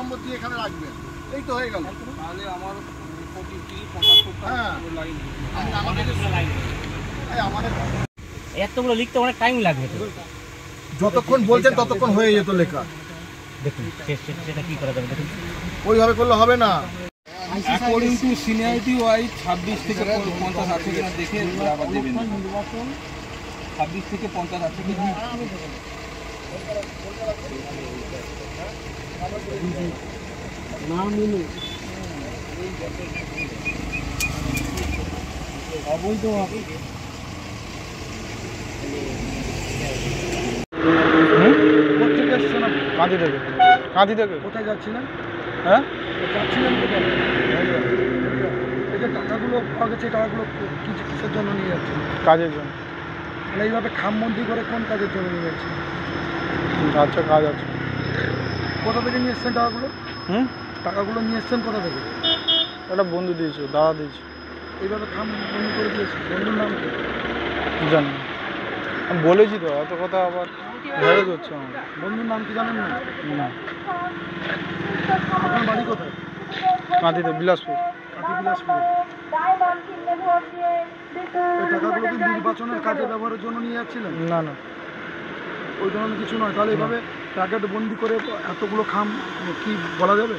নম্বর দিয়ে এখানে রাখবেন, এই তো হয়ে গেল। তাহলে আমার 25-30-75 এতগুলো লিখতে অনেক টাইম লাগবে তো। যতক্ষণ বলছেন ততক্ষণ হয়ে যেত লেখা। দেখুন সেটা কি করা যাবে দেখুন, ওইভাবে করলে হবে না। অ্যাকর্ডিং টু সিনিয়রিটি ওয়াইজ 26 থেকে 50 আছে কিনা দেখে আবার দেবেন। 26 থেকে 50 আছে কিনা না মিলে অবৈধ কোথেকে এসছেন আপনি? কাঁদি থেকে। কাঁদি থেকে কোথায় যাচ্ছিলেন? হ্যাঁ যাচ্ছিলেন কোথায়? এই যে টাকাগুলো পাওয়া গেছে, টাকাগুলো কিসের জন্য নিয়ে যাচ্ছেন? কাজের জন্য। মানে এইভাবে খামবন্দি করে কোন কাজের জন্য নিয়ে যাচ্ছেন? আচ্ছা কাজ আছে। কোথা থেকে নিয়ে এসছেন টাকাগুলো? টাকাগুলো নিয়ে এসছেন কোথা থেকে? একটা বন্ধু দিয়েছে, দাদা দিয়েছে। এইভাবে খামবন্দি করে দিয়েছে। বন্ধুর নাম কি? জানি না, আমি বলেছি তো, অত কথা আবার ভেড়ে হচ্ছে আমার। বন্ধুর নাম কি জানেন না? না। আপনার বাড়ি কোথায়? কাঁদিতে, বিলাসপুর। বিলাসপুর। এই টাকাগুলো কি নির্বাচনের কাজে ব্যবহারের জন্য নিয়ে যাচ্ছিলেন? না না, ওই ধরনের কিছু নয়। তাহলে এইভাবে প্যাকেট বন্দি করে এতগুলো খাম কি বলা যাবে?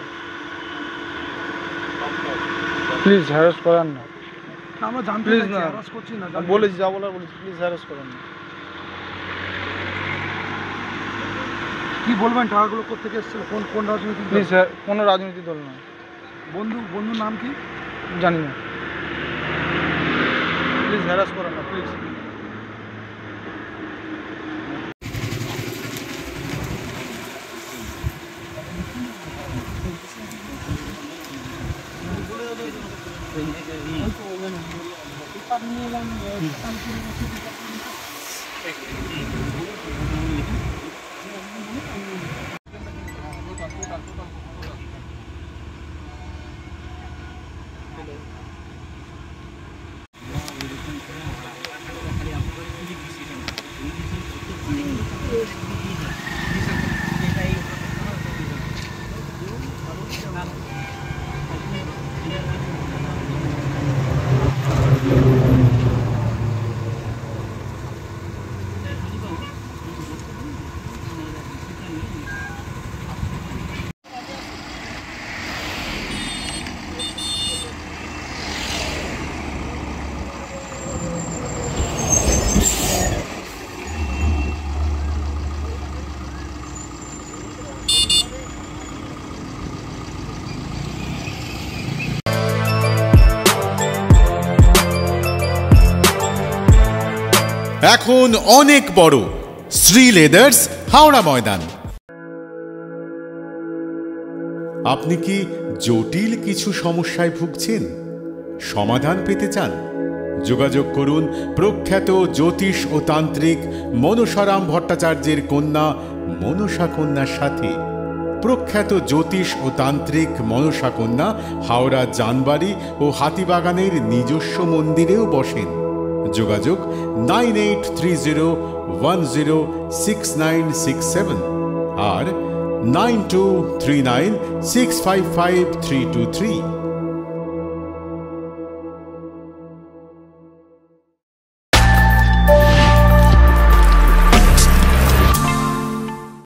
প্লিজ হ্যারাস করান না। আমরা জানতে প্লিজ চাইছি, না, হ্যারাস করছি না। বলেছি যা বলার বলেছি, প্লিজ হ্যারাস করান না। কি বলবেন টাকাগুলো কোথেকে এসেছিল? কোন রাজনৈতিক দল? প্লিজ, কোনো রাজনীতি দল নয়। বন্ধুর নাম কি জানি না, প্লিজ হ্যারাস করান না, প্লিজ। এখন অনেক বড় শ্রী লেদার্স হাওড়া ময়দান। আপনি কি জটিল কিছু সমস্যায় ভুগছেন, সমাধান পেতে চান? যোগাযোগ করুন প্রখ্যাত জ্যোতিষ ও তান্ত্রিক মনসারাম ভট্টাচার্যের কন্যা মনসা কন্যার সাথে। প্রখ্যাত জ্যোতিষ ও তান্ত্রিক মনসা কন্যা হাওড়া জানবাড়ি ও হাতিবাগানের নিজস্ব মন্দিরেও বসেন। যোগাযোগ 9830106967 আর 9239655323।